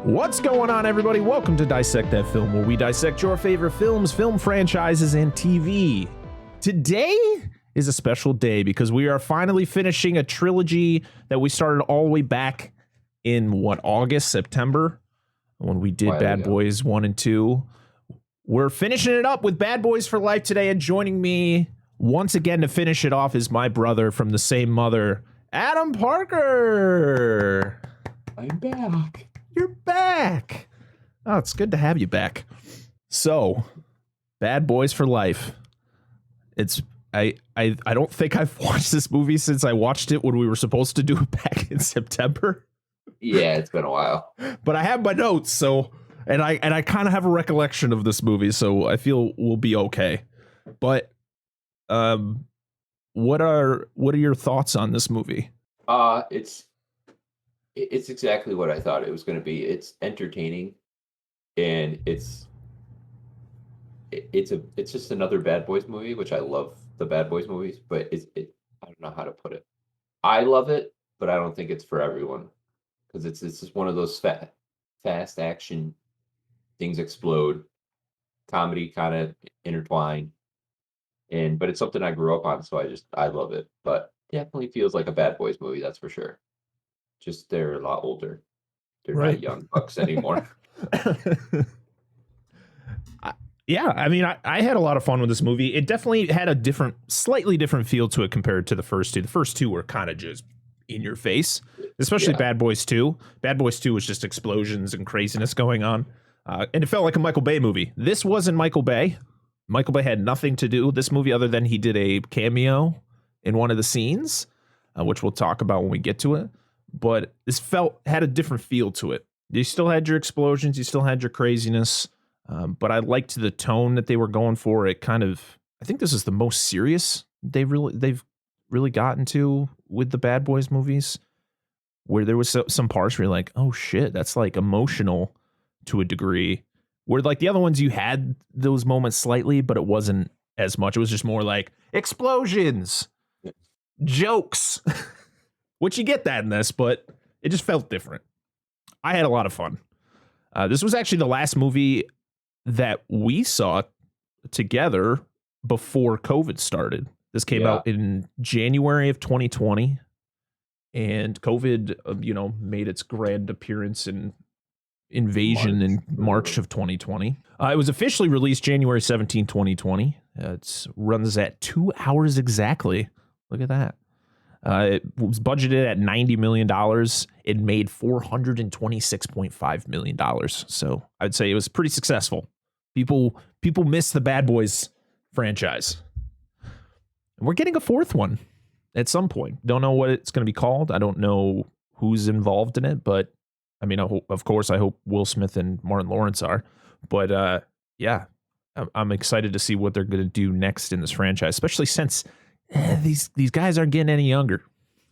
What's going on, everybody? Welcome to Dissect That Film, where we dissect your favorite films, film franchises, and TV. Today is a special day because we are finally finishing a trilogy that we started all the way back in, August, September, when we did Bad Boys 1 and 2. We're finishing it up with Bad Boys for Life today, and joining me once again to finish it off is my brother from the same mother, Adam Parker. I'm back. You're back. Oh, it's good to have you back. So, Bad Boys for Life. I don't think I've watched this movie since I watched it when we were supposed to do it back in September. Yeah, it's been a while. But I have my notes, so and I kind of have a recollection of this movie, so I feel we'll be okay. But what are your thoughts on this movie? It's exactly what I thought it was going to be. It's entertaining, and it's just another Bad Boys movie, which I love the Bad Boys movies, but I don't know how to put it. I love it, but I don't think it's for everyone, because it's just one of those fast action, things explode, comedy kind of intertwined, but it's something I grew up on, so I love it. But definitely feels like a Bad Boys movie, that's for sure. Just they're a lot older. They're right. Not young bucks anymore. Yeah, I mean, I had a lot of fun with this movie. It definitely had a slightly different feel to it compared to the first two. The first two were kind of just in your face, especially Bad Boys 2. Bad Boys 2 was just explosions and craziness going on. And it felt like a Michael Bay movie. This wasn't Michael Bay. Michael Bay had nothing to do with this movie other than he did a cameo in one of the scenes, which we'll talk about when we get to it. But this had a different feel to it. You still had your explosions, you still had your craziness, but I liked the tone that they were going for. I think this is the most serious they've really gotten to with the Bad Boys movies, where there was some parts where you're like, oh shit, that's like emotional to a degree. Where like the other ones, you had those moments slightly, but it wasn't as much. It was just more like explosions, jokes. Which you get that in this, but it just felt different. I had a lot of fun. This was actually the last movie that we saw together before COVID started. This came out in January of 2020, and COVID, made its grand appearance and invasion in March of 2020. It was officially released January 17, 2020. It runs at 2 hours exactly. Look at that. It was budgeted at $90 million. It made $426.5 million. So I'd say it was pretty successful. People miss the Bad Boys franchise. And we're getting a fourth one at some point. Don't know what it's going to be called. I don't know who's involved in it, but I mean, of course, I hope Will Smith and Martin Lawrence are. But yeah, I'm excited to see what they're going to do next in this franchise, especially since these guys aren't getting any younger.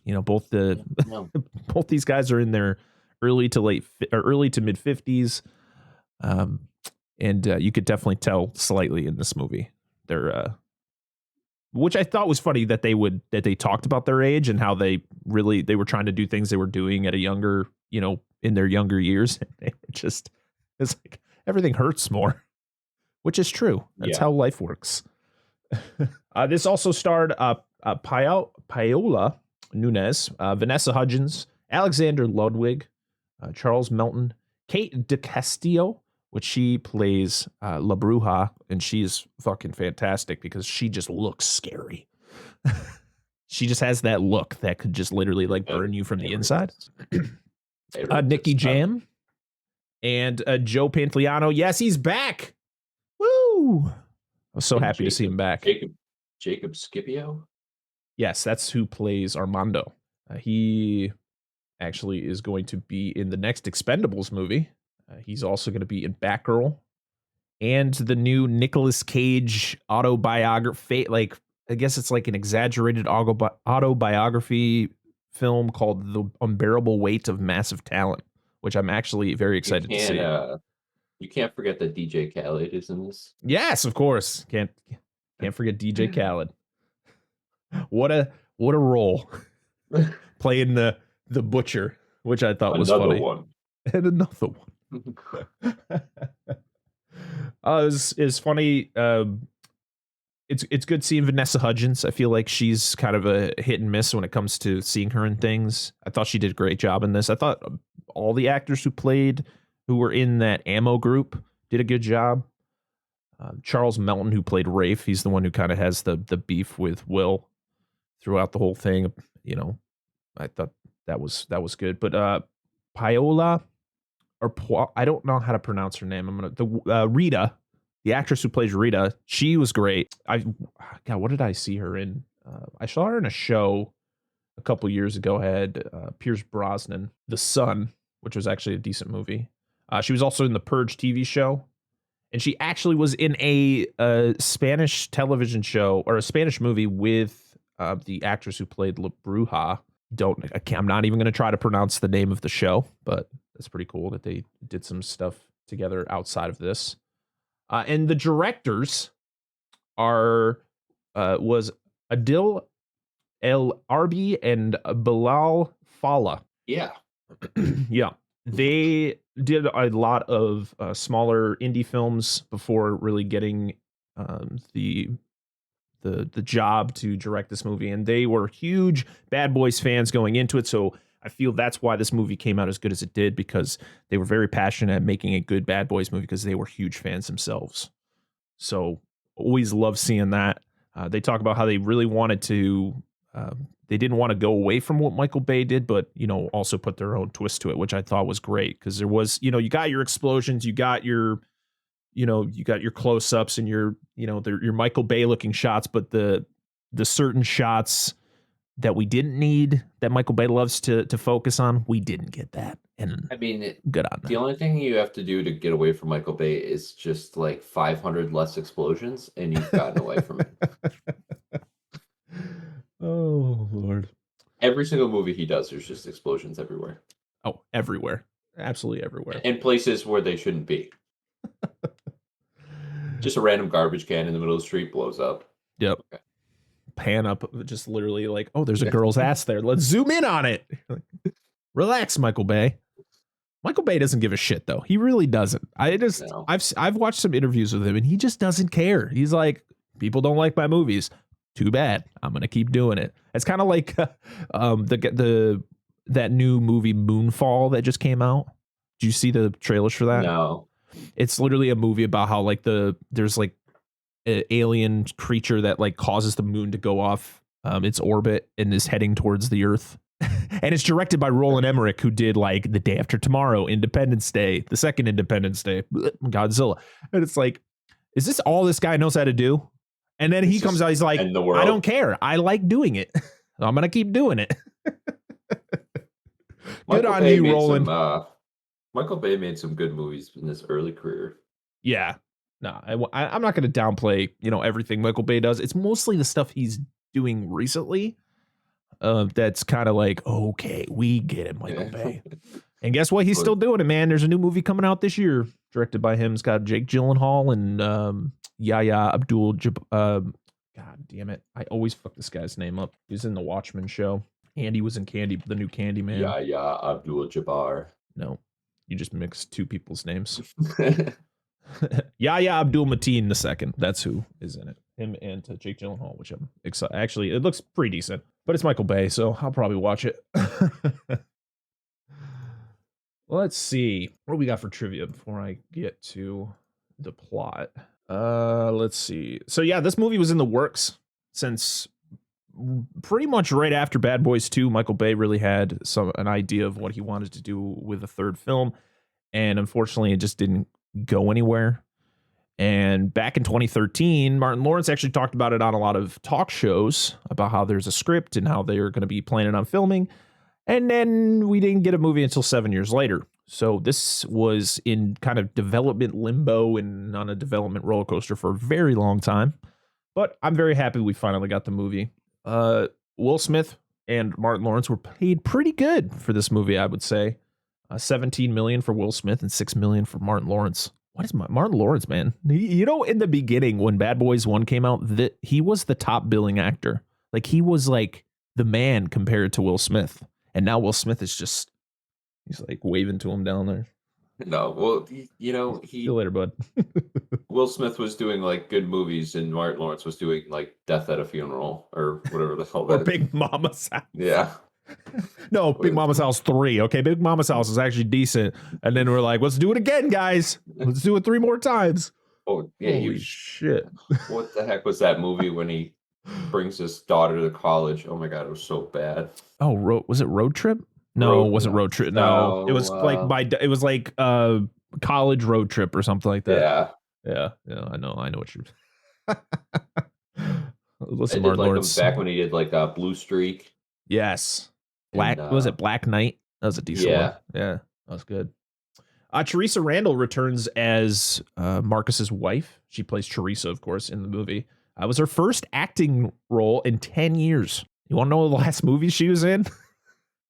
Both these guys are in their early to mid 50s, and you could definitely tell slightly in this movie. They're which I thought was funny that they talked about their age and how they were trying to do things they were doing at a younger, in their younger years. They were just, it's like everything hurts more, which is true. That's how life works. This also starred Paola Nunez, Vanessa Hudgens, Alexander Ludwig, Charles Melton, Kate DiCastillo, which she plays La Bruja, and she is fucking fantastic because she just looks scary. She just has that look that could just literally like burn you from the inside. Nicky Jam and Joe Pantoliano. Yes, he's back. Woo! I was so happy to see him back. Jacob Scipio? Yes, that's who plays Armando. He actually is going to be in the next Expendables movie. He's also going to be in Batgirl and the new Nicolas Cage autobiography. Like, I guess it's like an exaggerated autobiography film called The Unbearable Weight of Massive Talent, which I'm actually very excited to see. You can't forget that DJ Khaled is in this. Yes, of course. Can't forget DJ Khaled. What a role. Playing the butcher, which I thought was funny. One. And another one. It's funny. It's good seeing Vanessa Hudgens. I feel like she's kind of a hit and miss when it comes to seeing her in things. I thought she did a great job in this. I thought all the actors who were in that Ammo group did a good job. Charles Melton, who played Rafe, he's the one who kind of has the beef with Will throughout the whole thing. You know, I thought that was good. But Paola I don't know how to pronounce her name. Rita, the actress who plays Rita, she was great. God, what did I see her in? I saw her in a show a couple years ago. Had Pierce Brosnan, The Sun, which was actually a decent movie. She was also in the Purge TV show, and she actually was in a Spanish television show or a Spanish movie with the actress who played La Bruja. I'm not even going to try to pronounce the name of the show, but it's pretty cool that they did some stuff together outside of this. And the directors was Adil El Arbi and Bilal Fallah. Yeah. Yeah. They did a lot of smaller indie films before really getting the job to direct this movie, and they were huge Bad Boys fans going into it. So I feel that's why this movie came out as good as it did, because they were very passionate at making a good Bad Boys movie because they were huge fans themselves. So always love seeing that. They talk about how they really wanted to, they didn't want to go away from what Michael Bay did, but, you know, also put their own twist to it, which I thought was great, because there was, you know, you got your explosions, you got your close-ups and your Michael Bay looking shots, but the certain shots that we didn't need, that Michael Bay loves to focus on, we didn't get that. And I mean, good on that. The only thing you have to do to get away from Michael Bay is just like 500 less explosions, and you've gotten away from it. Oh, Lord. Every single movie he does, there's just explosions everywhere. Oh, everywhere. Absolutely everywhere. In places where they shouldn't be. Just a random garbage can in the middle of the street blows up. Yep. Okay. Pan up, just literally like, oh, there's a girl's ass there. Let's zoom in on it. Relax, Michael Bay. Michael Bay doesn't give a shit, though. He really doesn't. I've watched some interviews with him, and he just doesn't care. He's like, people don't like my movies. Too bad. I'm gonna keep doing it. It's kind of like that new movie Moonfall that just came out. Did you see the trailers for that? No. It's literally a movie about how like there's like an alien creature that like causes the moon to go off its orbit and is heading towards the Earth. And it's directed by Roland Emmerich, who did like The Day After Tomorrow, Independence Day, the second Independence Day, Godzilla. And it's like, is this all this guy knows how to do? And then he comes out, he's like, I don't care. I like doing it. I'm going to keep doing it. Good on you, Roland. Michael Bay made some good movies in his early career. Yeah. No, I'm not going to downplay, everything Michael Bay does. It's mostly the stuff he's doing recently. That's kind of like, okay, we get it, Michael Bay. And guess what? He's still doing it, man. There's a new movie coming out this year, directed by him. It's got Jake Gyllenhaal and Yahya Abdul God damn it. I always fuck this guy's name up. He's in the Watchmen show. And he was in the new Candyman. Yahya Abdul-Jabbar. No, you just mixed two people's names. Yahya Abdul Mateen II. That's who is in it. Him and Jake Gyllenhaal, which I'm excited. Actually, it looks pretty decent, but it's Michael Bay, so I'll probably watch it. Let's see what do we got for trivia before I get to the plot. Let's see. So yeah, this movie was in the works since pretty much right after Bad Boys 2. Michael Bay really had an idea of what he wanted to do with a third film, and unfortunately, it just didn't go anywhere. And back in 2013, Martin Lawrence actually talked about it on a lot of talk shows about how there's a script and how they're going to be planning on filming. And then we didn't get a movie until 7 years later. So this was in kind of development limbo and on a development roller coaster for a very long time. But I'm very happy we finally got the movie. Will Smith and Martin Lawrence were paid pretty good for this movie, I would say. $17 million for Will Smith and $6 million for Martin Lawrence. What is Martin Lawrence, man? In the beginning when Bad Boys 1 came out, he was the top billing actor. Like, he was like the man compared to Will Smith. And now Will Smith is he's like waving to him down there. No, well, See you later, bud. Will Smith was doing like good movies, and Martin Lawrence was doing like Death at a Funeral or whatever the hell Or that. Big Mama's House. Yeah. No, Big Mama's House 3. Okay, Big Mama's House is actually decent. And then we're like, let's do it again, guys. Let's do it 3 more times. Oh yeah, Holy shit. what the heck was that movie when he brings his daughter to college? Oh my god, it was so bad. Oh, was it Road Trip? No, it wasn't Road Trip. No, it was like it was like college road trip or something like that. Yeah. I know what you're. Listen, I did Martin like him Lawrence. back when he did like Blue Streak. Yes, was it Black Knight? That was a decent one. Yeah, that was good. Teresa Randall returns as Marcus's wife. She plays Teresa, of course, in the movie. It was her first acting role in 10 years. You want to know the last movie she was in?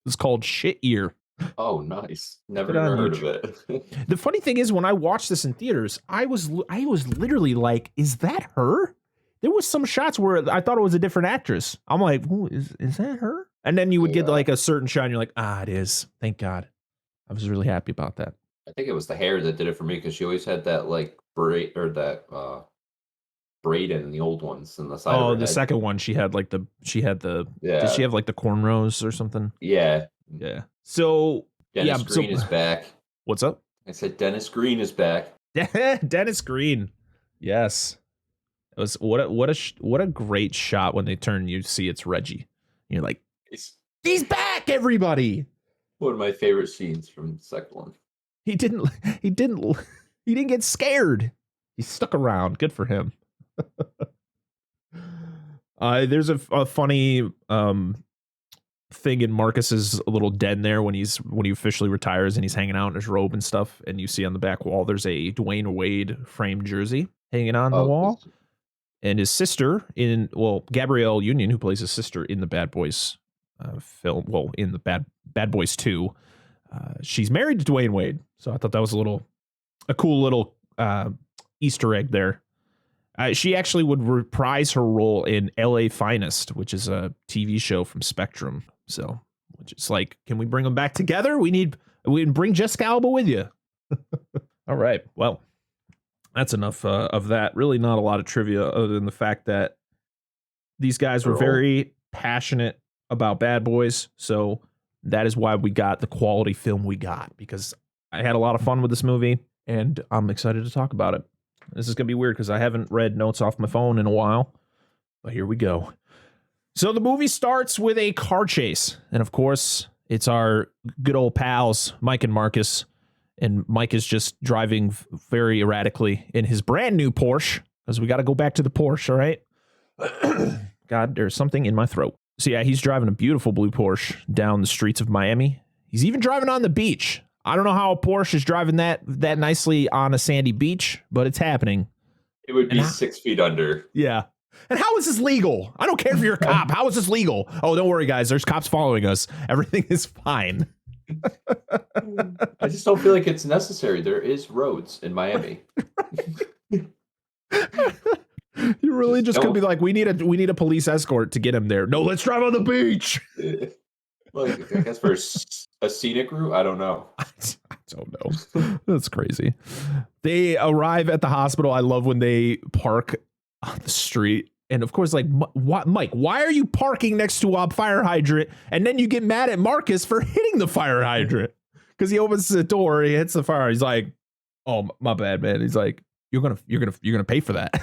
It's called Shit Year. Oh, nice. Never heard of it. The funny thing is, when I watched this in theaters, I was literally like, is that her? There was some shots where I thought it was a different actress. I'm like, is that her? And then you would get like a certain shot and you're like, it is. Thank God. I was really happy about that. I think it was the hair that did it for me, because she always had that like braid, or that braid in the old ones in the side. Oh, the second one, she had the yeah. Did she have like the cornrows or something? Yeah. So Dennis Green is back. What's up? I said Dennis Green is back. Dennis Green. Yes. It was what a great shot when they turn, you see it's Reggie. You're like, he's back, everybody. One of my favorite scenes from the second one. He didn't get scared. He stuck around. Good for him. There's a funny thing in Marcus's little den there when he officially retires and he's hanging out in his robe and stuff, and you see on the back wall there's a Dwayne Wade framed jersey hanging on the wall, and his sister Gabrielle Union, who plays his sister in the Bad Boys film, in the Bad Boys 2, she's married to Dwayne Wade, so I thought that was a cool little Easter egg there. She actually would reprise her role in LA Finest, which is a TV show from Spectrum. So, which is like, can we bring them back together? We bring Jessica Alba with you. All right. Well, that's enough of that. Really not a lot of trivia other than the fact that these guys were very passionate about Bad Boys. So that is why we got the quality film we got, because I had a lot of fun with this movie and I'm excited to talk about it. This is going to be weird because I haven't read notes off my phone in a while, but here we go. So the movie starts with a car chase. And of course, it's our good old pals, Mike and Marcus. And Mike is just driving very erratically in his brand new Porsche, because we got to go back to the Porsche, all right? God, there's something in my throat. So yeah, he's driving a beautiful blue Porsche down the streets of Miami. He's even driving on the beach. I don't know how a Porsche is driving that nicely on a sandy beach, but it's happening. It would be 6 feet under. Yeah. And how is this legal? I don't care if you're a cop. How is this legal? Oh, don't worry, guys. There's cops following us. Everything is fine. I just don't feel like it's necessary. There is roads in Miami. You really just could be like, we need a police escort to get him there. No, let's drive on the beach. Like, I guess for a scenic route, I don't know. I don't know. That's crazy. They arrive at the hospital. I love when they park on the street. And of course, like, Mike, why are you parking next to a fire hydrant? And then you get mad at Marcus for hitting the fire hydrant because he opens the door, he hits the fire. He's like, "Oh, my bad, man." He's like, "You're gonna pay for that."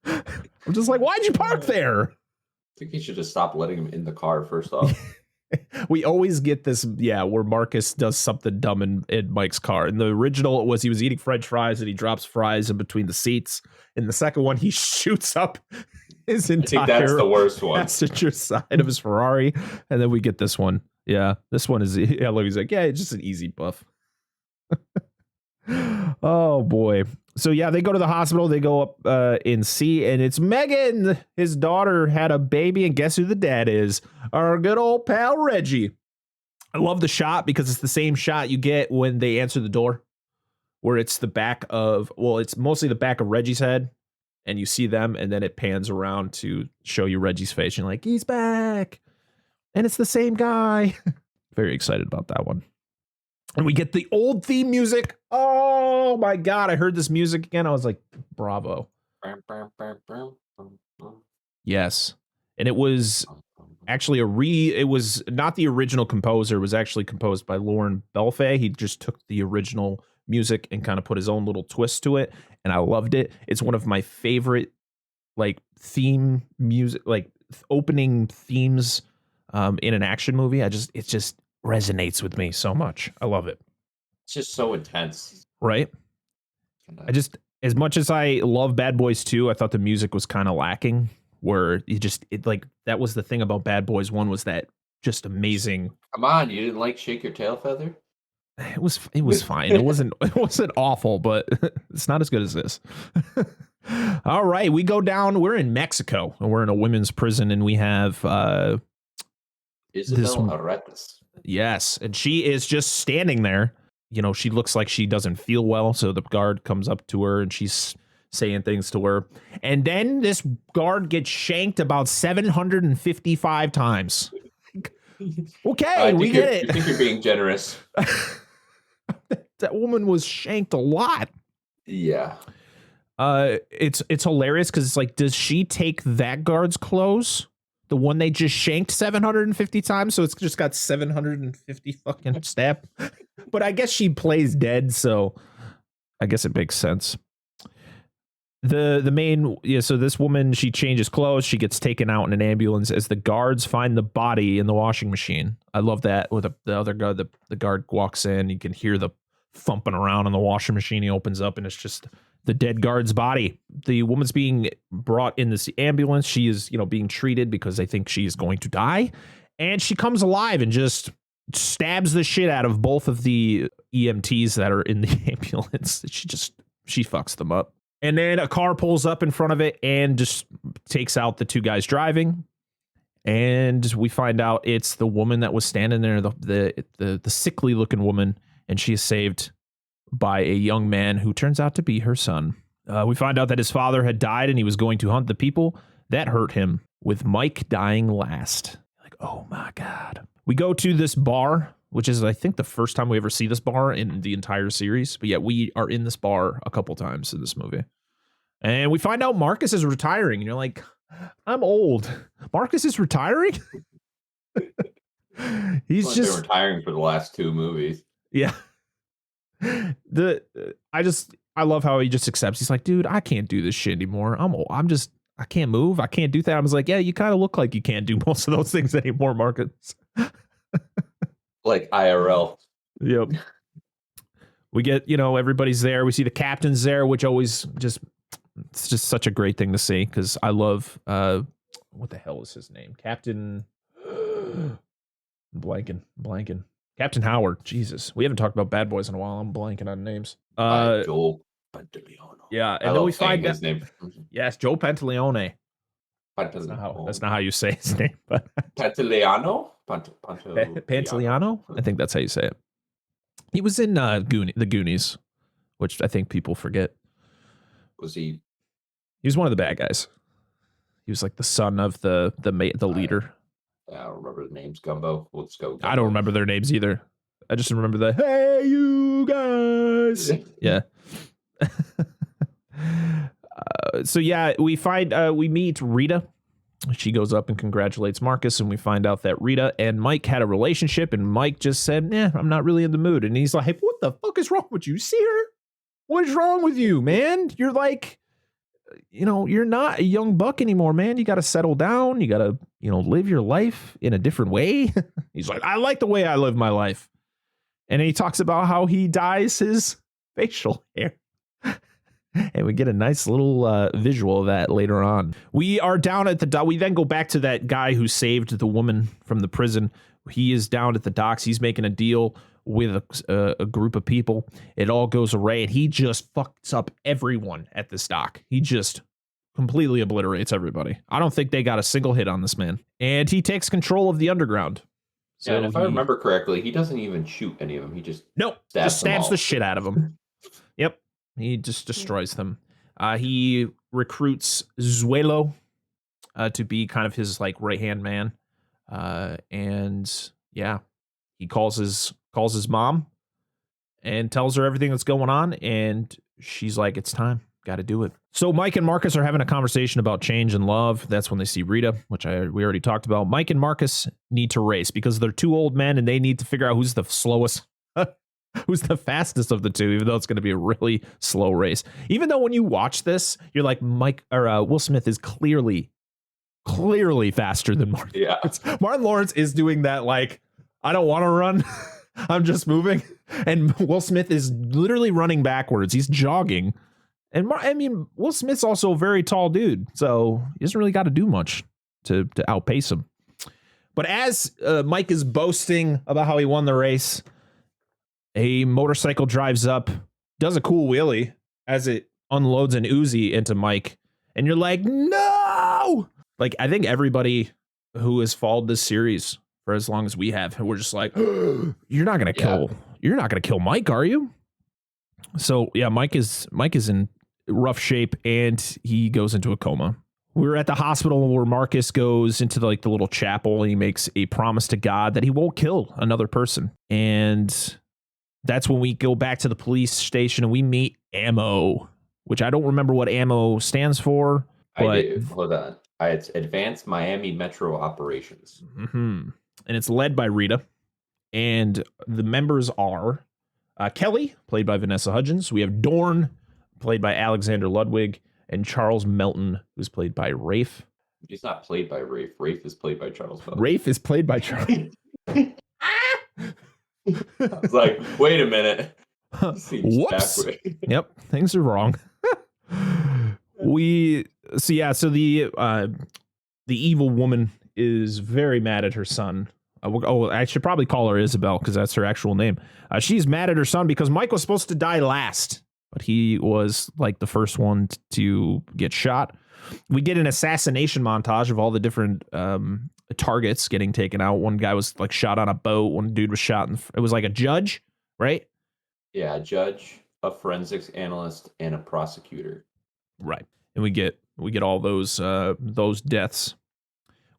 I'm just like, why'd you park there? I think he should just stop letting him in the car first off. We always get this, where Marcus does something dumb in Mike's car. In the original, it was he was eating French fries and he drops fries in between the seats. In the second one, he shoots up his entire that's the worst one. Passenger side of his Ferrari. And then we get this one. Yeah, this one is, look, he's like, it's just an easy buff. Oh, boy. So, yeah, they go to the hospital. They go up in C, and it's Megan. His daughter had a baby, and guess who the dad is? Our good old pal, Reggie. I love the shot because it's the same shot you get when they answer the door, where it's the back of, it's mostly the back of Reggie's head, and you see them, and then it pans around to show you Reggie's face. And you're like, he's back. And it's the same guy. Very excited about that one. And we get the old theme music. Oh my God. I heard this music again. I was like, bravo. Yes. And it was actually it was not the original composer. It was actually composed by Lauren Belfay. He just took the original music and kind of put his own little twist to it. And I loved it. It's one of my favorite like theme music, like opening themes in an action movie. It just resonates with me so much. I love it. It's just so intense. Right. As much as I love Bad Boys 2, I thought the music was kind of lacking, where that was the thing about Bad Boys 1 was that just amazing. Come on, you didn't like Shake Your Tail Feather? It was fine. It wasn't awful, but it's not as good as this. All right, we go down. We're in Mexico, and we're in a women's prison, and we have Isabel Aretas. Yes, and she is just standing there. You know, she looks like she doesn't feel well, so the guard comes up to her, and she's saying things to her. And then this guard gets shanked about 755 times. Okay, we get it. You think you're being generous. That woman was shanked a lot. Yeah. It's hilarious because it's like, does she take that guard's clothes? The one they just shanked 750 times, so it's just got 750 fucking stab. But I guess she plays dead, so I guess it makes sense. So this woman, she changes clothes, she gets taken out in an ambulance as the guards find the body in the washing machine. I love that with the other guard, the guard walks in, you can hear the thumping around in the washing machine. He opens up and it's just the dead guard's body. The woman's being brought in this ambulance. She is, being treated because they think she is going to die. And she comes alive and just stabs the shit out of both of the EMTs that are in the ambulance. She fucks them up. And then a car pulls up in front of it and just takes out the two guys driving. And we find out it's the woman that was standing there, the sickly looking woman, and she is saved by a young man who turns out to be her son. We find out that his father had died and he was going to hunt the people that hurt him, with Mike dying last. Like, oh my God. We go to this bar, which is, I think, the first time we ever see this bar in the entire series. But yeah, we are in this bar a couple times in this movie. And we find out Marcus is retiring. And you're like, I'm old. Marcus is retiring? He's just been retiring for the last two movies. Yeah. I love how he just accepts. He's like, dude, I can't do this shit anymore. I'm old. I can't move. I can't do that. I was like, yeah, you kind of look like you can't do most of those things anymore, Marcus. Like IRL. Yep. We get, everybody's there. We see the captain's there, which always it's just such a great thing to see, because I love, what the hell is his name? Captain, blanking. Captain Howard. Jesus. We haven't talked about Bad Boys in a while. I'm blanking on names. Joel Pantaleone. Yeah, and then we find his name. Yes, Joe Pantaleone. That's not how you say his name, but Pantaleano? Pantaleano? I think that's how you say it. He was in the Goonies, which I think people forget. Was he? He was one of the bad guys. He was like the son of the leader. I don't remember the names. Gumbo. Let's go. Gumbo. I don't remember their names either. I just remember the "Hey, you guys." Yeah. So yeah, we meet Rita. She goes up and congratulates Marcus, and we find out that Rita and Mike had a relationship, and Mike just said, "Nah, I'm not really in the mood." And he's like, "What the fuck is wrong with you? See her? What is wrong with you, man? You're like, you're not a young buck anymore, man. You got to settle down. You got to, live your life in a different way." He's like, "I like the way I live my life." And he talks about how he dyes his facial hair. And we get a nice little visual of that later on. We are down at the dock. We then go back to that guy who saved the woman from the prison. He is down at the docks. He's making a deal with a group of people. It all goes awry, and he just fucks up everyone at this dock. He just completely obliterates everybody. I don't think they got a single hit on this man. And he takes control of the underground. So and if I remember correctly, he doesn't even shoot any of them. He just stabs the shit out of them. Yep. He just destroys them. He recruits Zuelo to be kind of his like right-hand man. And yeah, he calls his mom, and tells her everything that's going on. And she's like, it's time. Got to do it. So Mike and Marcus are having a conversation about change and love. That's when they see Rita, which we already talked about. Mike and Marcus need to race because they're two old men and they need to figure out who's the slowest, who's the fastest of the two, even though it's going to be a really slow race. Even though when you watch this, you're like, Will Smith is clearly faster than Martin. Yeah. Martin Lawrence is doing that, like, I don't want to run. I'm just moving. And Will Smith is literally running backwards. He's jogging. And Will Smith's also a very tall dude, so he doesn't really got to do much to outpace him. But as Mike is boasting about how he won the race, a motorcycle drives up, does a cool wheelie as it unloads an Uzi into Mike. And you're like, no! Like, I think everybody who has followed this series for as long as we have, we're just like, you're not going to kill Mike, are you? So yeah, Mike is in rough shape and he goes into a coma. We're at the hospital where Marcus goes into the little chapel and he makes a promise to God that he won't kill another person. And that's when we go back to the police station and we meet Ammo, which I don't remember what Ammo stands for. But I do. Hold on. It's Advanced Miami Metro Operations. Mm-hmm. And it's led by Rita. And the members are Kelly, played by Vanessa Hudgens. We have Dorn, played by Alexander Ludwig, and Charles Melton, who's played by Rafe. He's not played by Rafe. Rafe is played by Charles Melton. Rafe is played by Charles. I was like, wait a minute. Whoops. Yep, things are wrong. So the evil woman is very mad at her son. I should probably call her Isabel because that's her actual name. She's mad at her son because Mike was supposed to die last, but he was like the first one to get shot. We get an assassination montage of all the different targets getting taken out. One guy was like shot on a boat. One dude was shot. It was like a judge, right? Yeah, a judge, a forensics analyst, and a prosecutor. Right. And we get all those deaths.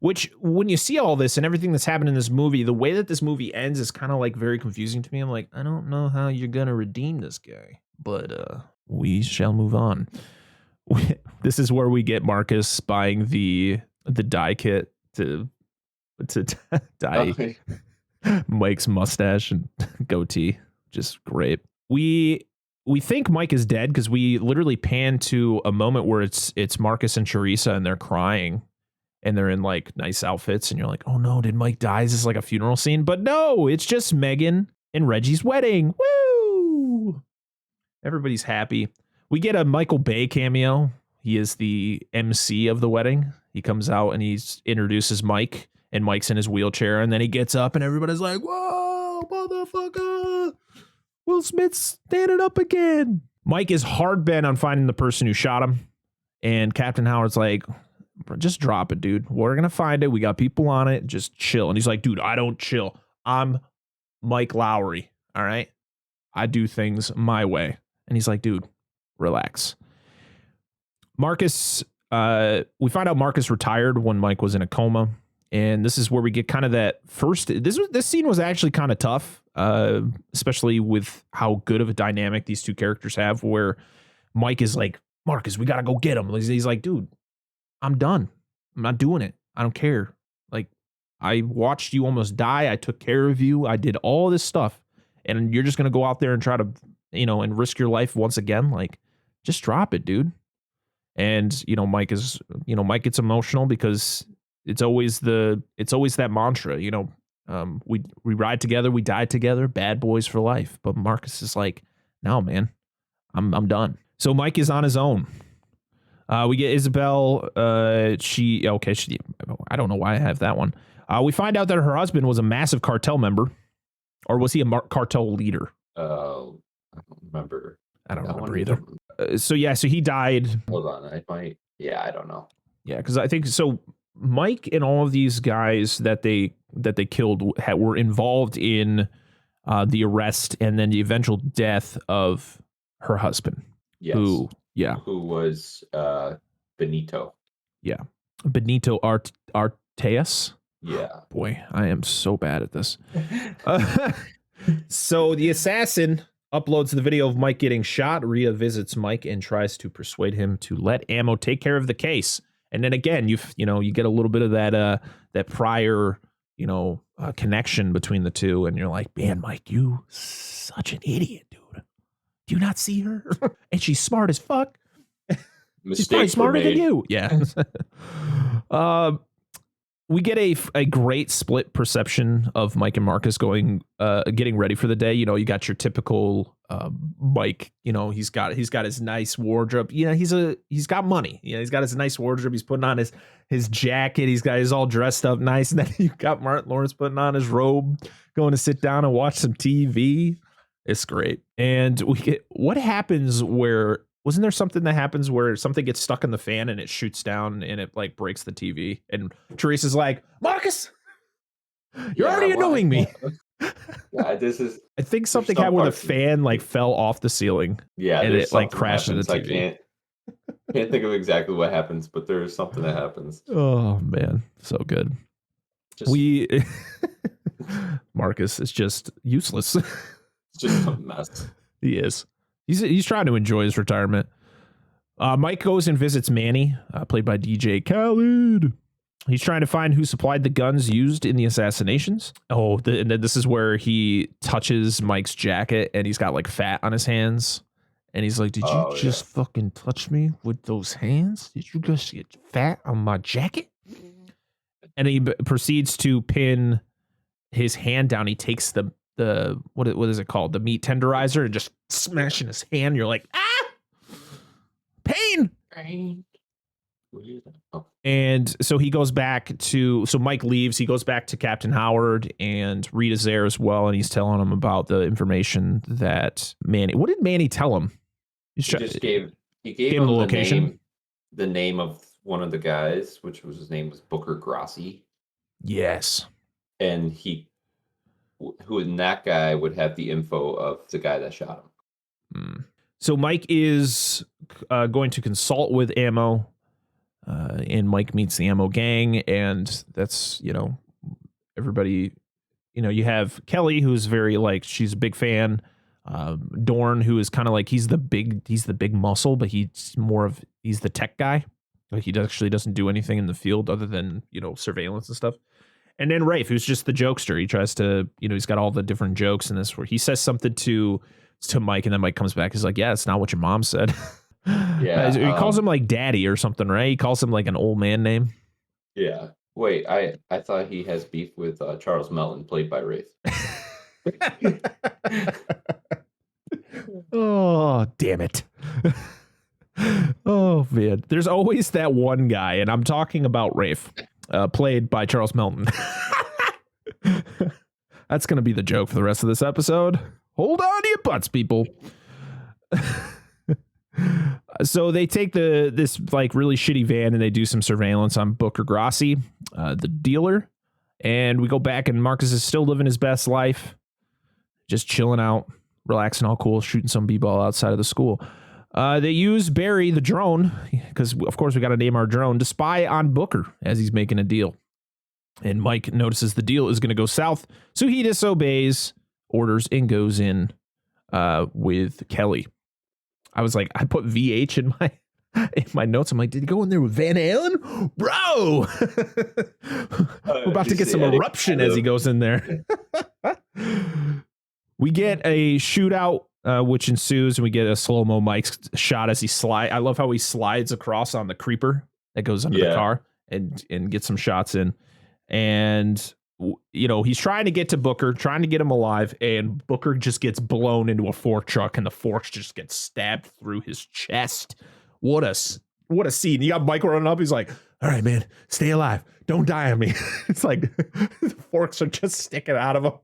Which, when you see all this and everything that's happened in this movie, the way that this movie ends is kind of like very confusing to me. I'm like, I don't know how you're gonna redeem this guy, but we shall move on. This is where we get Marcus buying the dye kit to dye Mike's mustache and goatee. Just great. We think Mike is dead because we literally pan to a moment where it's Marcus and Teresa and they're crying. And they're in like nice outfits, and you're like, oh no, did Mike die? Is this like a funeral scene? But no, it's just Megan and Reggie's wedding. Woo! Everybody's happy. We get a Michael Bay cameo. He is the MC of the wedding. He comes out and he introduces Mike, and Mike's in his wheelchair, and then he gets up, and everybody's like, whoa, motherfucker! Will Smith's standing up again. Mike is hard bent on finding the person who shot him, and Captain Howard's like, just drop it, dude. We're going to find it. We got people on it. Just chill. And he's like, dude, I don't chill. I'm Mike Lowry. All right. I do things my way. And he's like, dude, relax. Marcus, we find out Marcus retired when Mike was in a coma. And this is where we get kind of that first. This scene was actually kind of tough, especially with how good of a dynamic these two characters have, where Mike is like, Marcus, we got to go get him. He's like, dude, I'm done. I'm not doing it. I don't care. Like, I watched you almost die. I took care of you. I did all this stuff. And you're just going to go out there and try to, and risk your life once again. Like, just drop it, dude. And, Mike gets emotional because it's always that mantra, we ride together, we die together, bad boys for life. But Marcus is like, no, man, I'm done. So Mike is on his own. We get Isabel. I don't know why I have that one. We find out that her husband was a massive cartel member, or was he a cartel leader? I don't remember. I don't remember either. So he died. Hold on, I might. Yeah, I don't know. Yeah, because I think so. Mike and all of these guys that they killed were involved in the arrest and then the eventual death of her husband. Yes. Who was Benito. Yeah. Benito Arteas. Yeah. Boy, I am so bad at this. So the assassin uploads the video of Mike getting shot. Rhea visits Mike and tries to persuade him to let Ammo take care of the case. And then again, you get a little bit of that prior, connection between the two, and you're like, man, Mike, you such an idiot, dude. Do you not see her? And she's smart as fuck. She's probably smarter than you. Yeah. We get a great split perception of Mike and Marcus getting ready for the day. You got your typical Mike. He's got his nice wardrobe. He's got money. He's got his nice wardrobe. He's putting on his jacket. He's all dressed up nice. And then you got Martin Lawrence putting on his robe, going to sit down and watch some TV. It's great. And we get what happens where. Wasn't there something that happens where something gets stuck in the fan and it shoots down and it like breaks the TV? And Teresa's like, Marcus, you're already annoying me. Yeah, this is. I think something happened where the fan like fell off the ceiling. Yeah, and it like crashed into the TV. I can't think of exactly what happens, but there's something that happens. Oh man, so good. Marcus is just useless. It's just a mess. He is. He's trying to enjoy his retirement. Mike goes and visits Manny, played by DJ Khaled. He's trying to find who supplied the guns used in the assassinations. And then this is where he touches Mike's jacket and he's got like fat on his hands. And he's like, did you just fucking touch me with those hands? Did you just get fat on my jacket? And he proceeds to pin his hand down. He takes the what is it called? The meat tenderizer, and just smashing his hand. You're like, pain. And so he goes back so Mike leaves. He goes back to Captain Howard, and Rita's there as well. And he's telling him about the information that Manny. What did Manny tell him? He gave him the location. The name of one of the guys, his name was Booker Grassi. Yes. And that guy would have the info of the guy that shot him. So Mike is going to consult with Ammo, and Mike meets the Ammo gang, and that's, everybody, you have Kelly, who's very like, she's a big fan. Dorn, who is kind of like, he's the big muscle, but he's the tech guy. Like he actually doesn't do anything in the field other than, surveillance and stuff. And then Rafe, who's just the jokester. He tries to, he's got all the different jokes in this where he says something to Mike, and then Mike comes back. He's like, yeah, it's not what your mom said. Yeah. He calls him like daddy or something, right? He calls him like an old man name. Yeah. Wait, I thought he has beef with Charles Melton, played by Rafe. Oh, damn it. Oh, man. There's always that one guy, and I'm talking about Rafe. Played by Charles Melton. That's going to be the joke for the rest of this episode. Hold on to your butts, people. So they take this like really shitty van and they do some surveillance on Booker Grassi, the dealer. And we go back and Marcus is still living his best life. Just chilling out, relaxing, all cool, shooting some b-ball outside of the school. They use Barry, the drone, because, of course, we got to name our drone, to spy on Booker as he's making a deal. And Mike notices the deal is going to go south, so he disobeys orders and goes in with Kelly. I was like, I put VH in my notes. I'm like, did he go in there with Van Halen? Bro! We're about to get some eruption as he goes in there. We get a shootout. Which ensues, and we get a slow-mo Mike shot as he slides. I love how he slides across on the creeper that goes under the car and get some shots in. And, he's trying to get to Booker, trying to get him alive, and Booker just gets blown into a fork truck, and the forks just get stabbed through his chest. What a scene. You got Mike running up. He's like, all right, man, stay alive. Don't die on me. It's like the forks are just sticking out of him.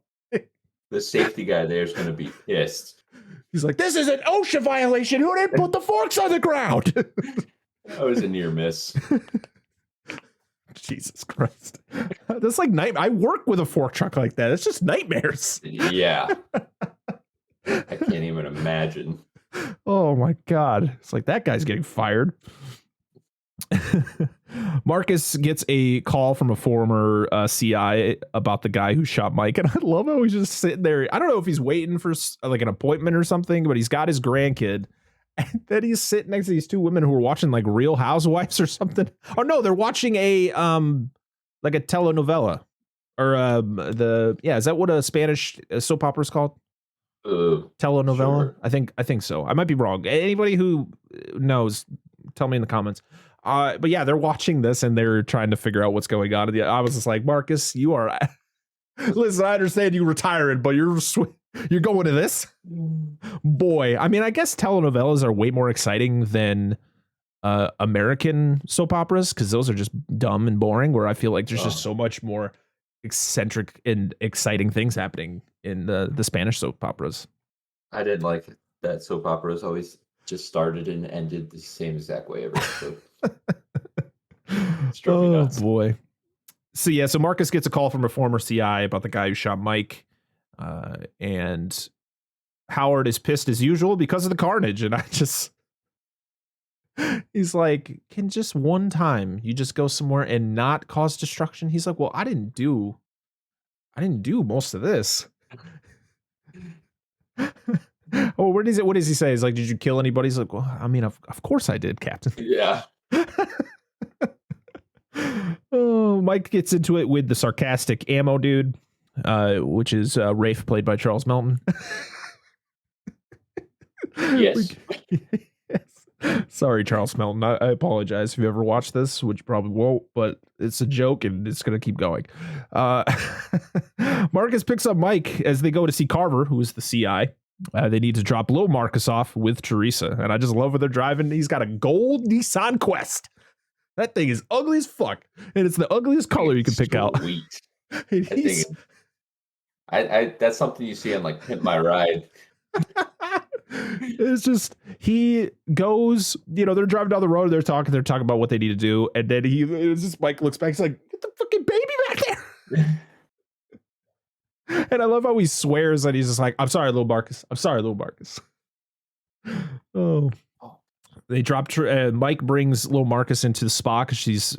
The safety guy there is going to be pissed. He's like, this is an OSHA violation. Who didn't put the forks on the ground? That was a near miss. Jesus Christ. That's like I work with a fork truck like that. It's just nightmares. Yeah. I can't even imagine. Oh my God. It's like that guy's getting fired. Marcus gets a call from a former CI about the guy who shot Mike, and I love how he's just sitting there. I don't know if he's waiting for like an appointment or something, but he's got his grandkid, and then he's sitting next to these two women who are watching like Real Housewives or something. Oh no, they're watching a like a telenovela or is that what a Spanish soap opera is called? Telenovela. Sure. I think so. I might be wrong. Anybody who knows, tell me in the comments. But yeah, they're watching this and they're trying to figure out what's going on. I was just like, Marcus, you are. Listen, I understand you retiring, but you're going to this, boy. I mean, I guess telenovelas are way more exciting than American soap operas because those are just dumb and boring. Where I feel like there's just so much more eccentric and exciting things happening in the Spanish soap operas. I did like that soap operas always just started and ended the same exact way every episode. Oh boy. So Marcus gets a call from a former CI about the guy who shot Mike, and Howard is pissed as usual because of the carnage, and he's like, can just one time you just go somewhere and not cause destruction? He's like, well, I didn't do most of this. Oh, what does he say? He's like, did you kill anybody? He's like, well, I mean, of course I did, Captain. Yeah. Oh, Mike gets into it with the sarcastic ammo dude, which is Rafe, played by Charles Melton. Yes. Yes. Sorry, Charles Melton. I apologize if you ever watched this, which you probably won't, but it's a joke and it's going to keep going. Marcus picks up Mike as they go to see Carver, who is the CI. They need to drop little Marcus off with Teresa. And I just love where they're driving. He's got a gold Nissan Quest. That thing is ugly as fuck. And it's the ugliest color you can pick out. That's something you see on like Pimp My Ride. It's just, he goes, they're driving down the road, they're talking about what they need to do, and then Mike looks back, he's like, get the fucking baby back there. And I love how he swears and he's just like, I'm sorry, little Marcus. Oh. They drop, Mike brings little Marcus into the spa because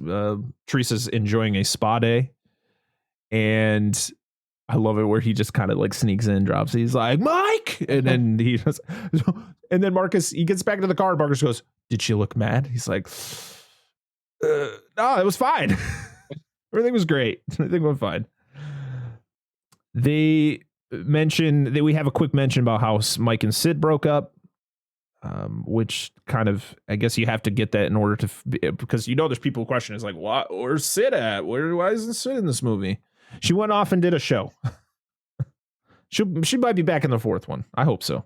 Teresa's enjoying a spa day. And I love it where he just kind of like sneaks in and drops. He's like, Mike! And then Marcus, he gets back to the car and Marcus goes, did she look mad? He's like, no, it was fine. Everything was great. Everything went fine. They mention that we have a quick mention about how Mike and Sid broke up, which kind of, I guess you have to get that in order to, because there's people who question is like, what? Where's Sid at? Why isn't Sid in this movie? She went off and did a show. She might be back in the fourth one. I hope so.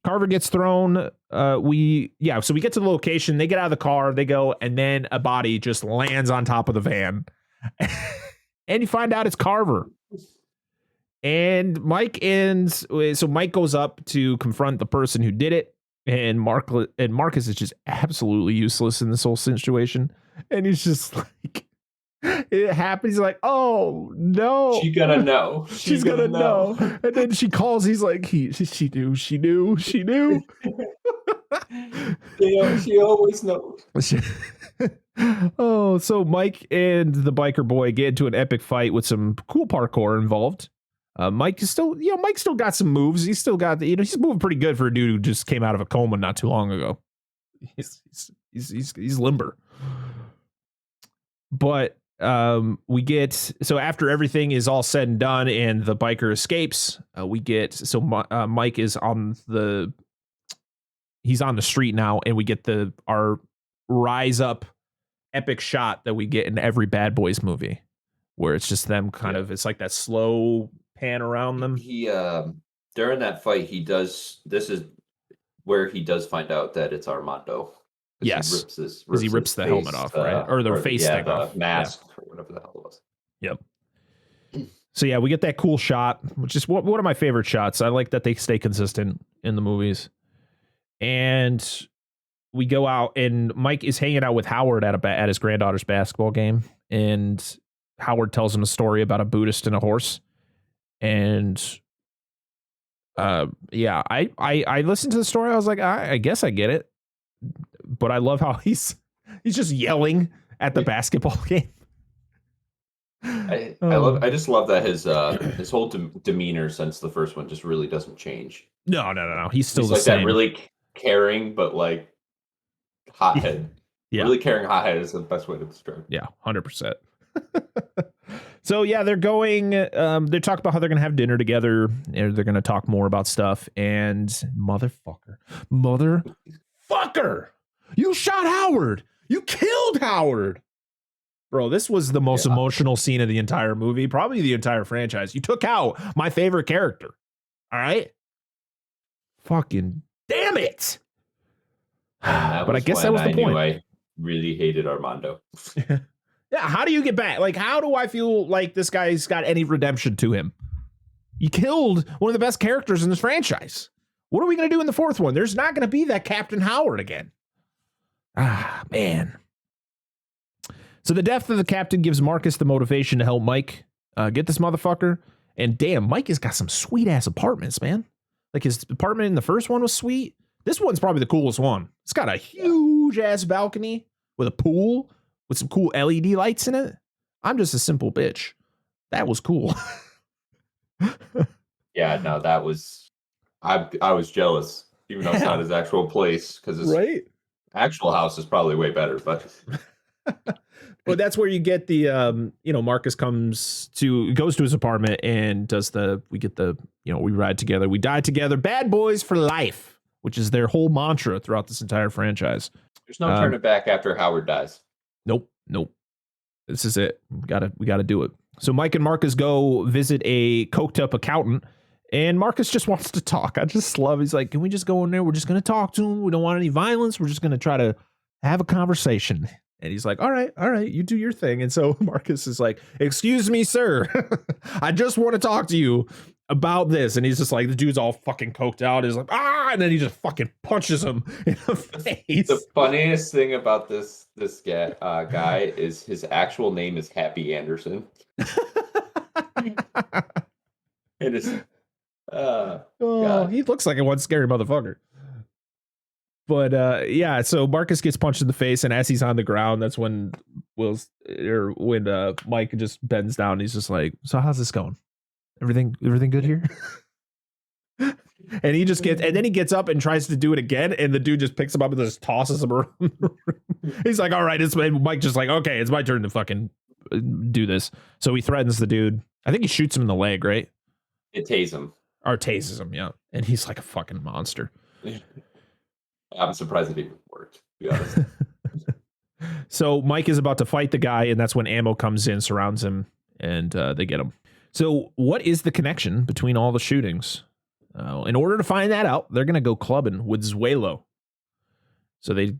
Carver gets thrown. So we get to the location. They get out of the car. They go, and then a body just lands on top of the van. And you find out it's Carver. And Mike goes up to confront the person who did it. And Marcus is just absolutely useless in this whole situation. And he's just like, it happens. He's like, oh no, she's gonna know. She's gonna know. And then she calls. He's like, she knew. She always knows. Oh, so Mike and the biker boy get into an epic fight with some cool parkour involved. Mike still got some moves. He's still got he's moving pretty good for a dude who just came out of a coma not too long ago. He's limber. But after everything is all said and done and the biker escapes, Mike is on the street now, and we get our rise up epic shot that we get in every Bad Boys movie, where it's just them it's like that slow pan around them. He during that fight, this is where he does find out that it's Armando. Yes, because he rips the helmet off, right? Or the face thing off. Mask, or whatever the hell it was. Yep. So yeah, we get that cool shot, which is one of my favorite shots. I like that they stay consistent in the movies. And we go out, and Mike is hanging out with Howard at his granddaughter's basketball game, and Howard tells him a story about a Buddhist and a horse. And I listened to the story. I was like, I guess I get it. But I love how he's just yelling at the basketball game. I just love that his whole demeanor since the first one just really doesn't change. No. He's still the like same. That really caring, but like hothead. Yeah. Really caring hothead is the best way to describe. Yeah, 100%. So yeah, they're going. They talk about how they're going to have dinner together. And they're going to talk more about stuff. And motherfucker, you shot Howard. You killed Howard. Bro, this was the most emotional scene of the entire movie, probably the entire franchise. You took out my favorite character. All right. Fucking damn it. But I guess that was the point. I really hated Armando. Yeah, how do you get back? Like, how do I feel like this guy's got any redemption to him? You killed one of the best characters in this franchise. What are we going to do in the fourth one? There's not going to be that Captain Howard again. Ah, man. So the death of the captain gives Marcus the motivation to help Mike get this motherfucker. And damn, Mike has got some sweet ass apartments, man. Like his apartment in the first one was sweet. This one's probably the coolest one. It's got a huge ass balcony with a pool with some cool LED lights in it. I'm just a simple bitch. That was cool. Yeah, no, that was I was jealous, even though it's not his actual place, because his actual house is probably way better, but but that's where you get the Marcus goes to his apartment and we ride together, we die together, bad boys for life, which is their whole mantra throughout this entire franchise. There's no turning back after Howard dies. Nope. This is it. We gotta do it. So Mike and Marcus go visit a coked up accountant, and Marcus just wants to talk. I just love. He's like, "Can we just go in there? We're just gonna talk to him. We don't want any violence. We're just gonna try to have a conversation." And he's like, all right, you do your thing. And so Marcus is like, "Excuse me, sir. I just want to talk to you about this." And he's just like, the dude's all fucking coked out. He's like, and then he just fucking punches him in the face. The funniest thing about this guy is his actual name is Happy Anderson. It is. He looks like a one scary motherfucker. But so Marcus gets punched in the face, and as he's on the ground, that's when Mike just bends down. And he's just like, "So how's this going? Everything good here?" And he gets up and tries to do it again, and the dude just picks him up and just tosses him around the room. He's like, all right, Mike just like, okay, it's my turn to fucking do this. So he threatens the dude. I think he shoots him in the leg, right? It tases him. Or tases him, yeah. And he's like a fucking monster. I'm surprised it even worked, to be honest. So Mike is about to fight the guy, and that's when ammo comes in, surrounds him, and they get him. So what is the connection between all the shootings? In order to find that out, they're going to go clubbing with Zuelo. So they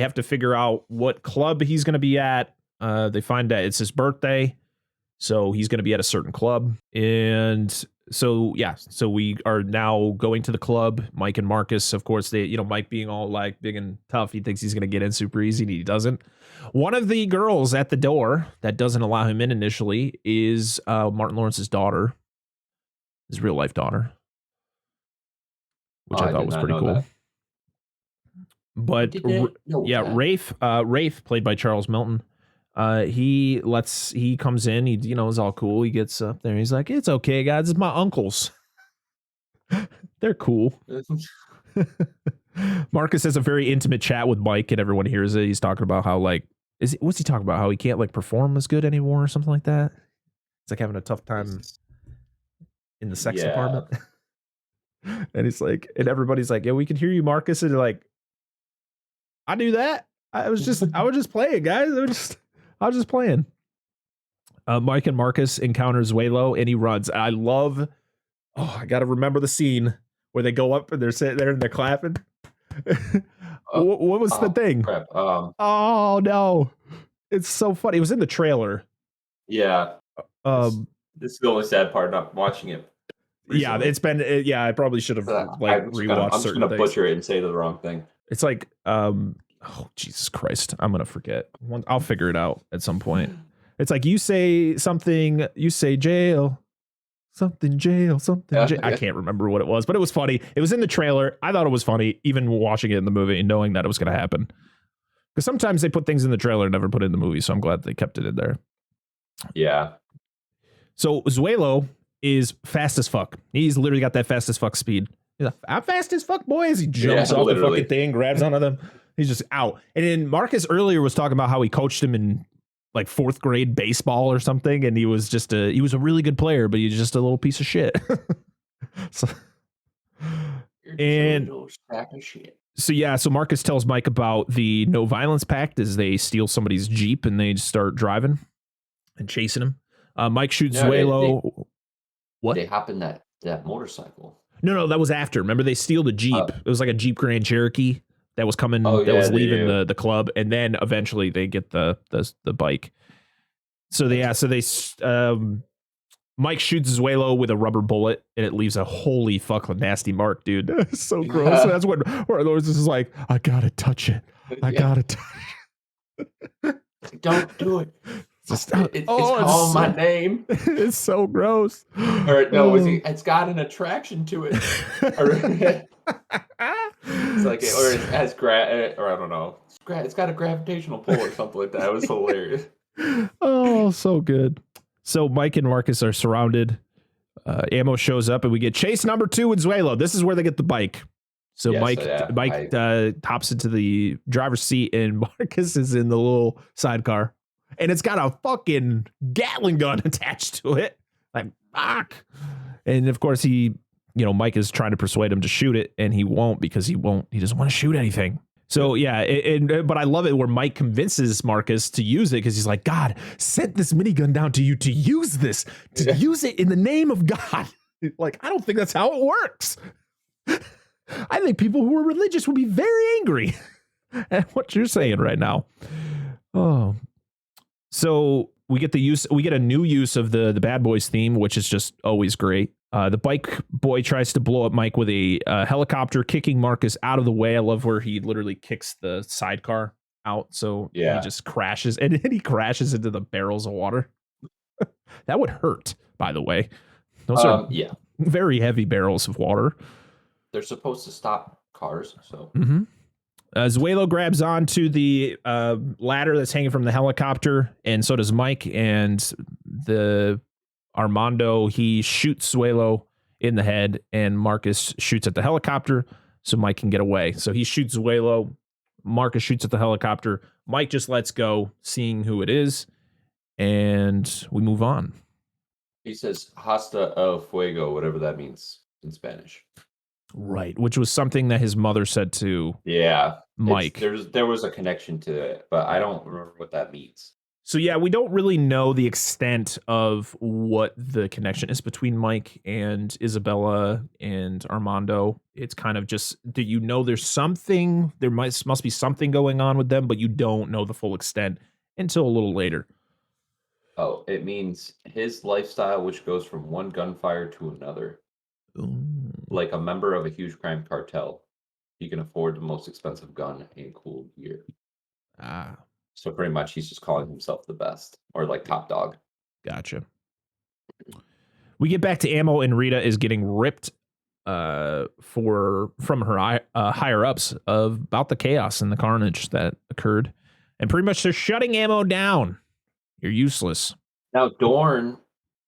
have to figure out what club he's going to be at. They find that it's his birthday, so he's going to be at a certain club. And so we are now going to the club. Mike and Marcus, of course, Mike being all like big and tough, he thinks he's going to get in super easy, and he doesn't. One of the girls at the door that doesn't allow him in initially is Martin Lawrence's daughter. His real life daughter, which I thought was pretty cool. That. But Rafe, played by Charles Melton, he comes in, he is all cool. He gets up there, he's like, "It's okay, guys, it's my uncles. They're cool." Marcus has a very intimate chat with Mike, and everyone hears it. He's talking about how what's he talking about? How he can't perform as good anymore or something like that. It's like having a tough time in the sex department. And he's like, and everybody's like, "Yeah, we can hear you, Marcus." And they're like, "I do that. I was just playing, guys. I was just playing." Mike and Marcus encounter Zuelo, and he runs. I got to remember the scene where they go up and they're sitting there and they're clapping. What was the thing? Crap. Oh no, it's so funny. It was in the trailer. Yeah. This is the only sad part. Not watching it recently. Yeah, it's been. I probably should have rewatched. I'm just gonna butcher it and say the wrong thing. It's like, oh Jesus Christ, I'm gonna forget. I'll figure it out at some point. It's like you say something, you say jail, something jail, something jail. I can't remember what it was, but it was funny. It was in the trailer. I thought it was funny, even watching it in the movie and knowing that it was gonna happen. Because sometimes they put things in the trailer and never put it in the movie, so I'm glad they kept it in there. Yeah. So Zuelo is fast as fuck. He's literally got that fast as fuck speed. He's like, I'm fast as fuck, boys. He jumps off the fucking thing, grabs onto them. He's just out. And then Marcus earlier was talking about how he coached him in like 4th grade baseball or something, and he was a really good player, but he's just a little piece of shit. So, and so Marcus tells Mike about the no violence pact as they steal somebody's Jeep and they start driving and chasing him. Mike shoots Zuelo. What? They hop in that motorcycle. No, that was after. Remember, they steal the Jeep. It was like a Jeep Grand Cherokee that was coming. Was leaving the club, and then eventually they get the bike. So Mike shoots Zuelo with a rubber bullet, and it leaves a holy fuck nasty mark, dude. That's so gross. So that's when Lawrence is like, I gotta touch it. I gotta touch it. Don't do it. It's calling my name. It's so gross. Or no, it's got an attraction to it. It's like, or it has or I don't know. It's got a gravitational pull or something like that. It was hilarious. Oh, so good. So Mike and Marcus are surrounded. Ammo shows up, and we get chase number 2 with Zuelo. This is where they get the bike. So Mike hops into the driver's seat, and Marcus is in the little sidecar. And it's got a fucking Gatling gun attached to it. Like, fuck. And of course Mike is trying to persuade him to shoot it, and he won't because he doesn't want to shoot anything. So yeah, but I love it where Mike convinces Marcus to use it because he's like, God sent this minigun down to you to use this, use it in the name of God. Like, I don't think that's how it works. I think people who are religious would be very angry at what you're saying right now. Oh. So we get a new use of the Bad Boys theme, which is just always great. The bike boy tries to blow up Mike with a helicopter, kicking Marcus out of the way. I love where he literally kicks the sidecar out. So he just crashes, and then he crashes into the barrels of water. That would hurt, by the way. Those are very heavy barrels of water. They're supposed to stop cars. So. Mm-hmm. Zuelo grabs onto the ladder that's hanging from the helicopter, and so does Mike. And the Armando, he shoots Zuelo in the head, and Marcus shoots at the helicopter so Mike can get away. So he shoots Zuelo. Marcus shoots at the helicopter. Mike just lets go, seeing who it is, and we move on. He says hasta el fuego, whatever that means in Spanish. Right, which was something that his mother said to Mike. There was a connection to it, but I don't remember what that means. So yeah, we don't really know the extent of what the connection is between Mike and Isabella and Armando. It's kind of just, do you know there's something, there must be something going on with them, but you don't know the full extent until a little later. Oh, it means his lifestyle, which goes from one gunfire to another. Ooh. Like a member of a huge crime cartel, he can afford the most expensive gun and cool gear. So pretty much he's just calling himself the best, or like top dog. Gotcha. We get back to Ammo, and Rita is getting ripped from her higher ups about the chaos and the carnage that occurred, and pretty much they're shutting Ammo down. You're useless. Now Dorn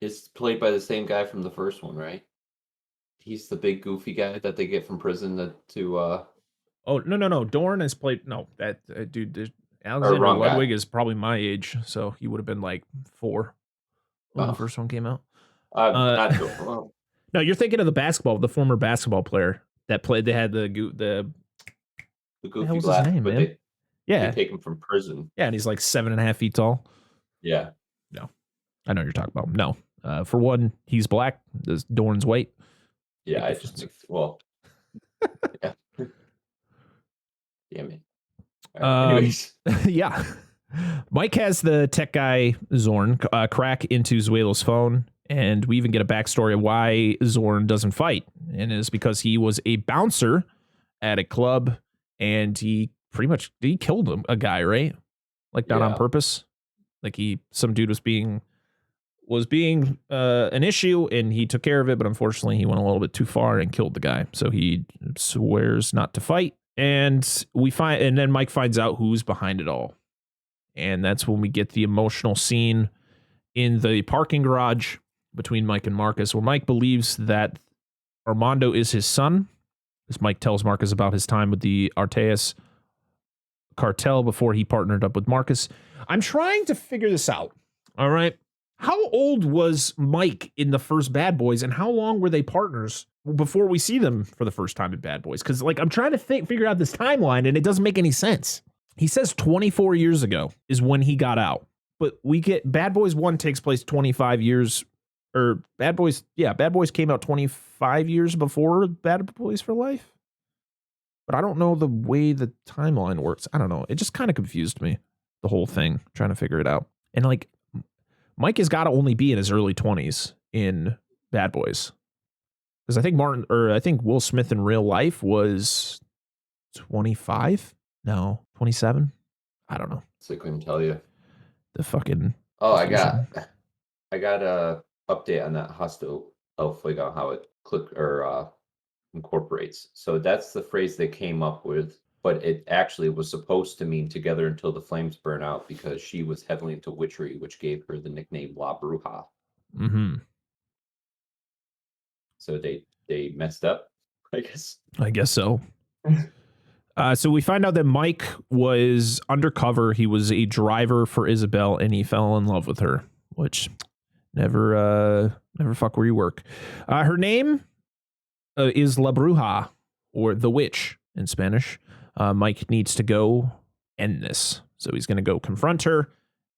is played by the same guy from the first one, right? He's the big goofy guy that they get from prison to Oh, no. Dorn is played. No, that dude, Alexander Ludwig is probably my age. So he would have been like 4 when the first one came out. Not sure. No, you're thinking of the former basketball player that played. They had the goofy glass, name, but man? they take him from prison. Yeah, and he's like 7.5 feet tall. Yeah. No, I know what you're talking about. No, for one, he's black. This Dorn's white. Yeah, I just yeah. Damn it. Anyways. Yeah. Mike has the tech guy Zorn crack into Zuelo's phone, and we even get a backstory of why Zorn doesn't fight, and it's because he was a bouncer at a club, and he killed a guy, right? Like not on purpose. Like some dude was being an issue, and he took care of it, but unfortunately he went a little bit too far and killed the guy. So he swears not to fight, And then Mike finds out who's behind it all. And that's when we get the emotional scene in the parking garage between Mike and Marcus, where Mike believes that Armando is his son, as Mike tells Marcus about his time with the Arteas cartel before he partnered up with Marcus. I'm trying to figure this out. All right. How old was Mike in the first Bad Boys, and how long were they partners before we see them for the first time in Bad Boys? Because, like, I'm trying to figure out this timeline, and it doesn't make any sense. He says 24 years ago is when he got out. But we get Bad Boys 1 takes place 25 years, or Bad Boys came out 25 years before Bad Boys for Life. But I don't know the way the timeline works. I don't know. It just kind of confused me, the whole thing, trying to figure it out. And, like, Mike has got to only be in his early 20s in Bad Boys. Because I think Will Smith in real life was 25? No, 27? I don't know. So I couldn't tell you. The fucking... Oh, I got a update on that hostile flick on how it incorporates. So that's the phrase they came up with, but it actually was supposed to mean together until the flames burn out, because she was heavily into witchery, which gave her the nickname La Bruja. Mm-hmm. So they messed up, I guess. I guess so. So we find out that Mike was undercover. He was a driver for Isabel, and he fell in love with her, which never fuck where you work. Her name is La Bruja, or the witch in Spanish. Mike needs to go end this. So he's going to go confront her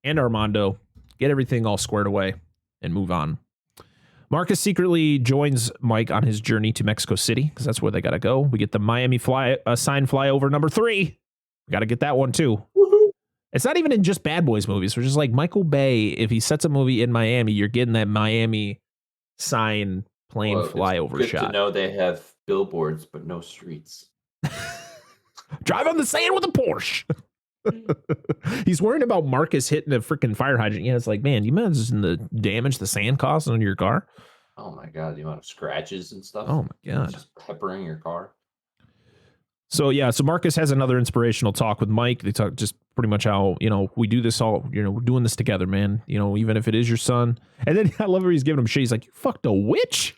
and Armando, get everything all squared away, and move on. Marcus secretly joins Mike on his journey to Mexico City, because that's where they got to go. We get the Miami sign flyover number 3. We got to get that one too. Woo-hoo. It's not even in just Bad Boys movies. We're just like Michael Bay. If he sets a movie in Miami, you're getting that Miami sign plane flyover it's good shot. To know they have billboards, but no streets. Drive on the sand with a Porsche. He's worrying about Marcus hitting a freaking fire hydrant. Yeah, it's like, man, you imagine the damage the sand caused on your car? Oh my god, the amount of scratches and stuff. Oh my god, just peppering your car. So Marcus has another inspirational talk with Mike. They talk just pretty much how, we do this all, we're doing this together, man. Even if it is your son. And then I love where he's giving him shit. He's like, you fucked a witch?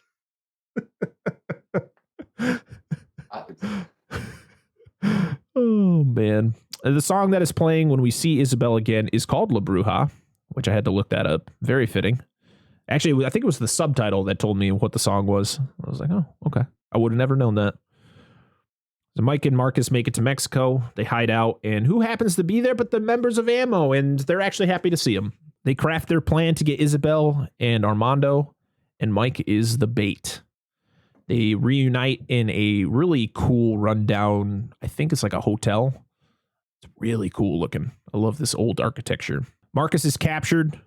Oh man. The song that is playing when we see Isabel again is called La Bruja, which I had to look that up. Very fitting. Actually, I think it was the subtitle that told me what the song was. I was like, oh, okay. I would have never known that. So Mike and Marcus make it to Mexico. They hide out, and who happens to be there but the members of Ammo, and they're actually happy to see him. They craft their plan to get Isabel and Armando, and Mike is the bait. They reunite in a really cool rundown, I think it's like a hotel. It's really cool looking. I love this old architecture. Marcus is captured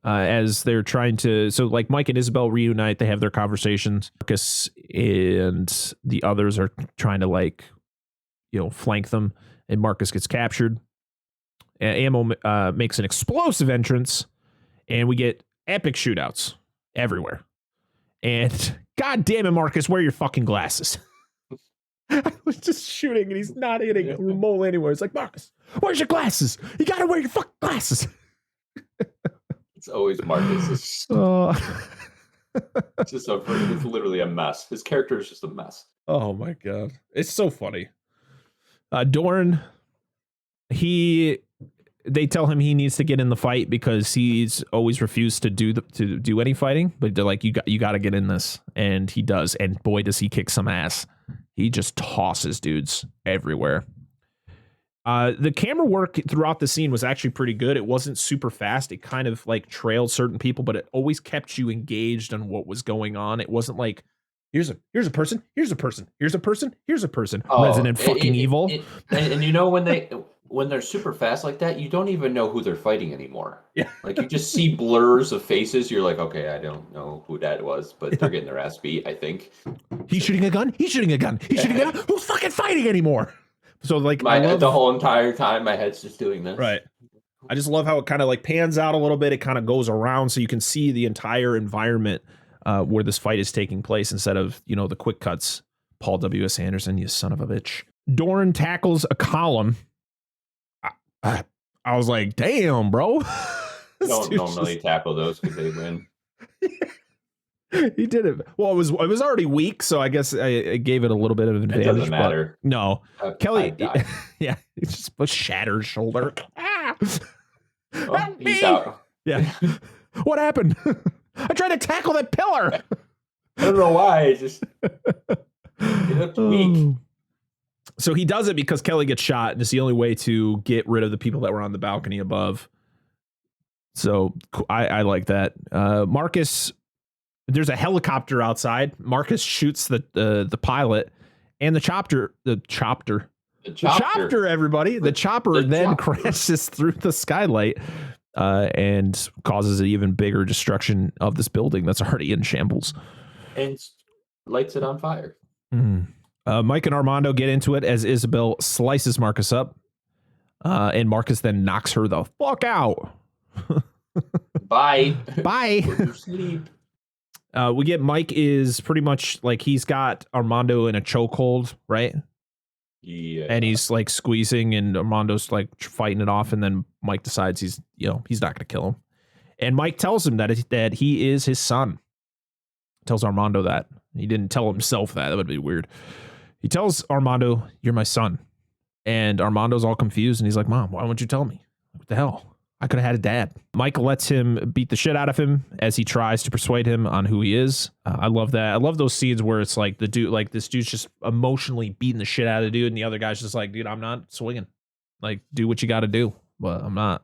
as they're trying to... So, like, Mike and Isabel reunite. They have their conversations. Marcus and the others are trying to, flank them. And Marcus gets captured. Ammo makes an explosive entrance. And we get epic shootouts everywhere. And... God damn it, Marcus, wear your fucking glasses. I was just shooting and he's not hitting remotely anywhere. It's like, Marcus, where's your glasses? You gotta wear your fucking glasses. It's always Marcus. It's literally a mess. His character is just a mess. Oh my God. It's so funny. Dorn, they tell him he needs to get in the fight because he's always refused to do any fighting, but they're like, you got to get in this. And he does. And boy, does he kick some ass. He just tosses dudes everywhere. The camera work throughout the scene was actually pretty good. It wasn't super fast. It kind of like trailed certain people, but it always kept you engaged on what was going on. It wasn't like, here's a person, here's a person, here's a person, here's a person. Resident fucking evil. And when they're super fast like that, you don't even know who they're fighting anymore. Yeah. Like you just see blurs of faces. You're like, okay, I don't know who that was, but they're getting their ass beat, I think. He's shooting a gun. He's shooting a gun. He's shooting a gun. Who's fucking fighting anymore? So like the whole entire time my head's just doing this. Right. I just love how it kind of like pans out a little bit. It kind of goes around so you can see the entire environment where this fight is taking place instead of, the quick cuts. Paul W.S. Anderson, you son of a bitch. Doran tackles a column. I was like, damn, bro. Don't normally tackle those because they win. He did it. Well, it was already weak, so I guess I gave it a little bit of an advantage. It doesn't matter. No, Kelly. Yeah, it's just a shattered shoulder. Oh, he's out. Yeah. What happened? I tried to tackle that pillar. I don't know why. It just it looked weak. So he does it because Kelly gets shot, and it's the only way to get rid of the people that were on the balcony above. So I like that. Marcus, there's a helicopter outside. Marcus shoots the pilot, and the chopper, everybody. The chopper then crashes through the skylight and causes an even bigger destruction of this building that's already in shambles. And lights it on fire. Mike and Armando get into it as Isabel slices Marcus up, and Marcus then knocks her the fuck out. Bye. Bye. Go to sleep. We get Mike is pretty much like he's got Armando in a chokehold, right? Yeah. And he's like squeezing, and Armando's like fighting it off, and then Mike decides he's not going to kill him. And Mike tells him that he is his son. Tells Armando that. He didn't tell himself that. That would be weird. He tells Armando, "You're my son." And Armando's all confused, and he's like, "Mom, why won't you tell me? What the hell? I could have had a dad." Mike lets him beat the shit out of him as he tries to persuade him on who he is. I love that. I love those scenes where it's like the dude, like this dude's just emotionally beating the shit out of the dude, and the other guy's just like, "Dude, I'm not swinging. Like, do what you got to do." But I'm not.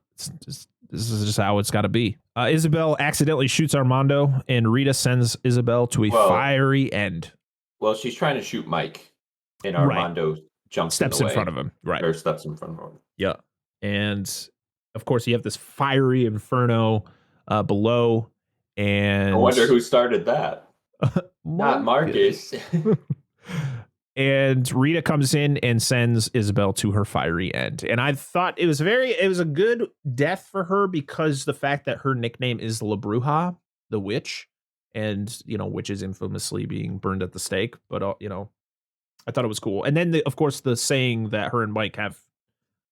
This is just how it's got to be. Isabel accidentally shoots Armando, and Rita sends Isabel to a fiery end. Well, she's trying to shoot Mike, and Armando steps in front of him. Right. Or steps in front of him. Yeah. And of course, you have this fiery inferno below. And I wonder who started that. Not Marcus. And Rita comes in and sends Isabel to her fiery end. And I thought it was a good death for her because the fact that her nickname is La Bruja, the witch, and, witches infamously being burned at the stake. But, I thought it was cool. And then, of course, the saying that her and Mike have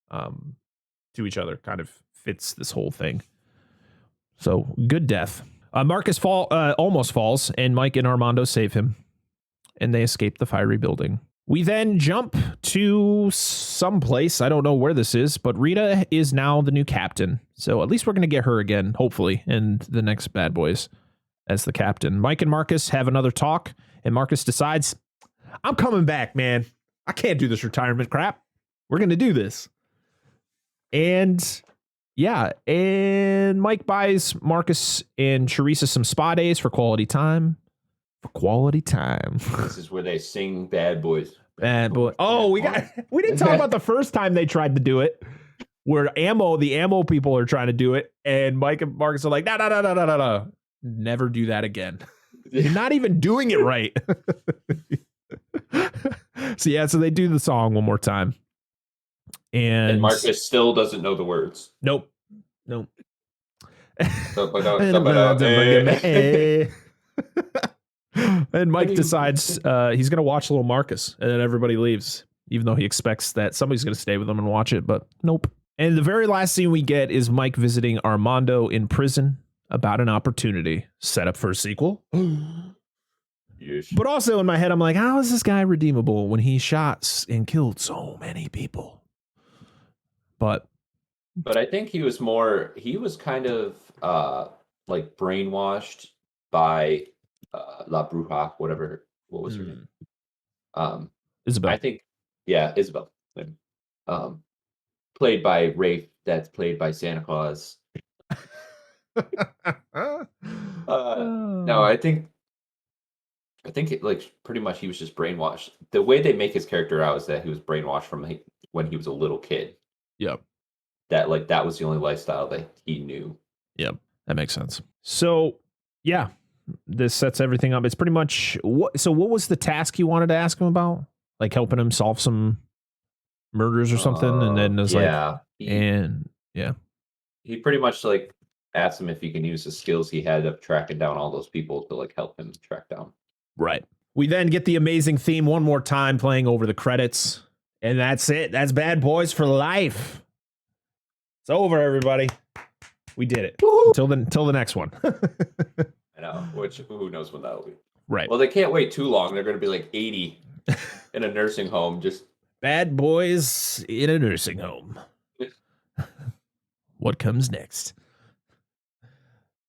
to each other kind of fits this whole thing. So good death. Marcus almost falls, and Mike and Armando save him, and they escape the fiery building. We then jump to someplace. I don't know where this is, but Rita is now the new captain. So at least we're going to get her again, hopefully, in the next Bad Boys as the captain. Mike and Marcus have another talk, and Marcus decides, I'm coming back, man. I can't do this retirement crap. We're going to do this. And yeah, and Mike buys Marcus and Teresa some spa days for quality time. This is where they sing Bad Boys. Bad Boy. Oh, we didn't talk about the first time they tried to do it, where the ammo people are trying to do it, and Mike and Marcus are like, no. Never do that again. You're not even doing it right. So they do the song one more time. And Marcus still doesn't know the words. Nope. And Mike decides he's going to watch little Marcus, and then everybody leaves, even though he expects that somebody's going to stay with him and watch it, but nope. And the very last scene we get is Mike visiting Armando in prison about an opportunity set up for a sequel. Yes. But also in my head, I'm like, how is this guy redeemable when he shot and killed so many people? But I think he was kind of like brainwashed by La Bruja, what was her name? Isabel. I think, Isabel. Played by Rafe, that's played by Santa Claus. No, I think it, like, pretty much he was just brainwashed. The way they make his character out is that he was brainwashed from when he was a little kid. Yep. That was the only lifestyle that he knew. Yep. That makes sense. So, yeah, this sets everything up. It's pretty much what was the task you wanted to ask him about? Like helping him solve some murders or something? And then there's he pretty much like asked him if he can use the skills he had of tracking down all those people to like help him track down. Right. We then get the amazing theme one more time playing over the credits. And that's it. That's Bad Boys for life. It's over, everybody. We did it. Until the next one. I know. Which who knows when that'll be. Right. Well, they can't wait too long. They're going to be like 80 in a nursing home. Just Bad Boys in a nursing home. What comes next?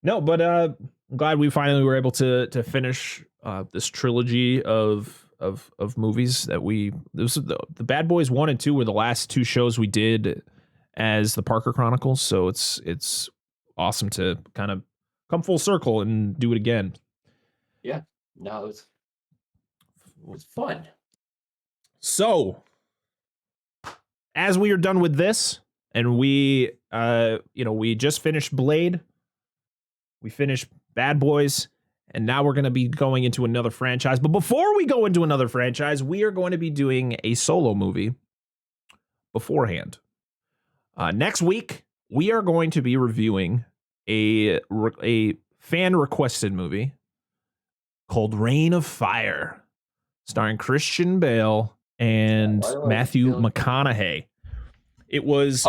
No, but I'm glad we finally were able to finish this trilogy of movies that the Bad Boys 1 and 2 were the last two shows we did as the Parker Chronicles, so it's awesome to kind of come full circle and do it again. Yeah, no, it was fun. So, as we are done with this, and we just finished Blade, we finished Bad Boys, and now we're going to be going into another franchise. But before we go into another franchise, we are going to be doing a solo movie beforehand. Next week, we are going to be reviewing a fan-requested movie called Reign of Fire, starring Christian Bale and Matthew McConaughey. It was...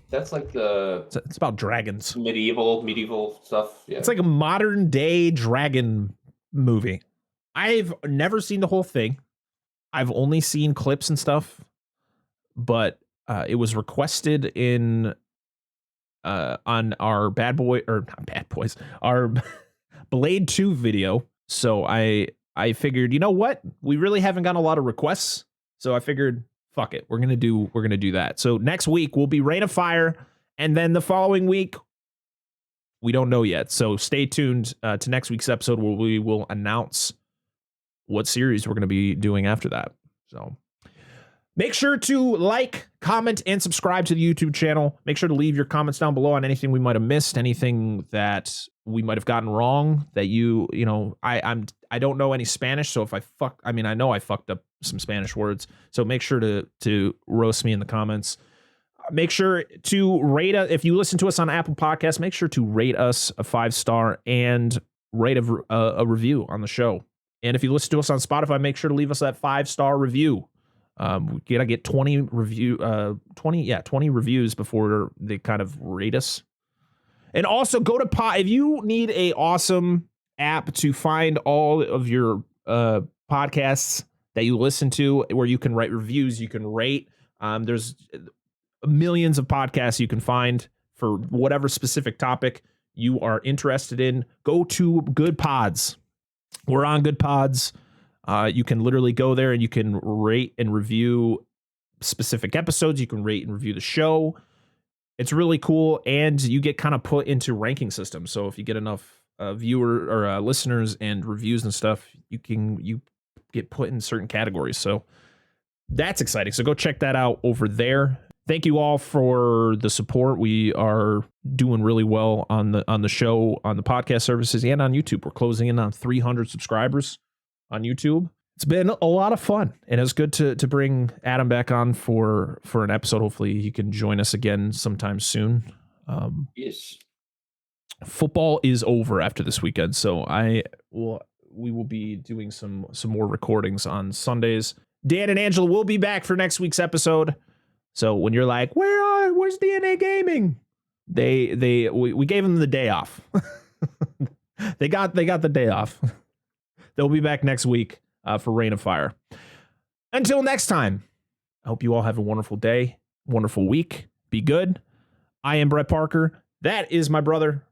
that's like the... It's about dragons. Medieval stuff. Yeah. It's like a modern-day dragon movie. I've never seen the whole thing. I've only seen clips and stuff, but it was requested on our our Blade 2 video. So I figured, you know what? We really haven't gotten a lot of requests. So I figured, fuck it. We're gonna do that. So next week will be Reign of Fire, and then the following week, we don't know yet. So stay tuned to next week's episode where we will announce what series we're gonna be doing after that. So make sure to like, comment, and subscribe to the YouTube channel. Make sure to leave your comments down below on anything we might have missed, anything that we might have gotten wrong. That I don't know any Spanish, so if I know I fucked up some Spanish words. So make sure to roast me in the comments. Make sure to rate us if you listen to us on Apple Podcasts. Make sure to rate us a 5-star and rate a review on the show. And if you listen to us on Spotify, make sure to leave us that 5-star review. We gotta get 20 reviews before they kind of rate us. And also go to if you need a awesome app to find all of your podcasts that you listen to, where you can write reviews, you can rate. There's millions of podcasts you can find for whatever specific topic you are interested in. Go to Good Pods. We're on Good Pods. You can literally go there and you can rate and review specific episodes. You can rate and review the show. It's really cool, and you get kind of put into ranking systems. So if you get enough viewer or listeners and reviews and stuff, you get put in certain categories. So that's exciting. So go check that out over there. Thank you all for the support. We are doing really well on the show, on the podcast services, and on YouTube. We're closing in on 300 subscribers on YouTube. It's been a lot of fun, and it's good to bring Adam back on for an episode. Hopefully he can join us again sometime soon. Yes. Football is over after this weekend, so we will be doing some more recordings on Sundays. Dan and Angela will be back for next week's episode. So when you're like, where's DNA Gaming? We gave them the day off. they got the day off. They'll be back next week for Reign of Fire. Until next time, I hope you all have a wonderful day, wonderful week. Be good. I am Brett Parker. That is my brother,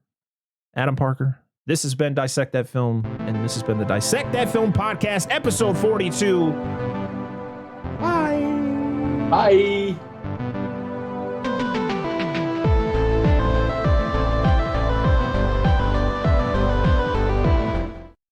Adam Parker. This has been Dissect That Film, and this has been the Dissect That Film podcast, episode 42. Bye. Bye.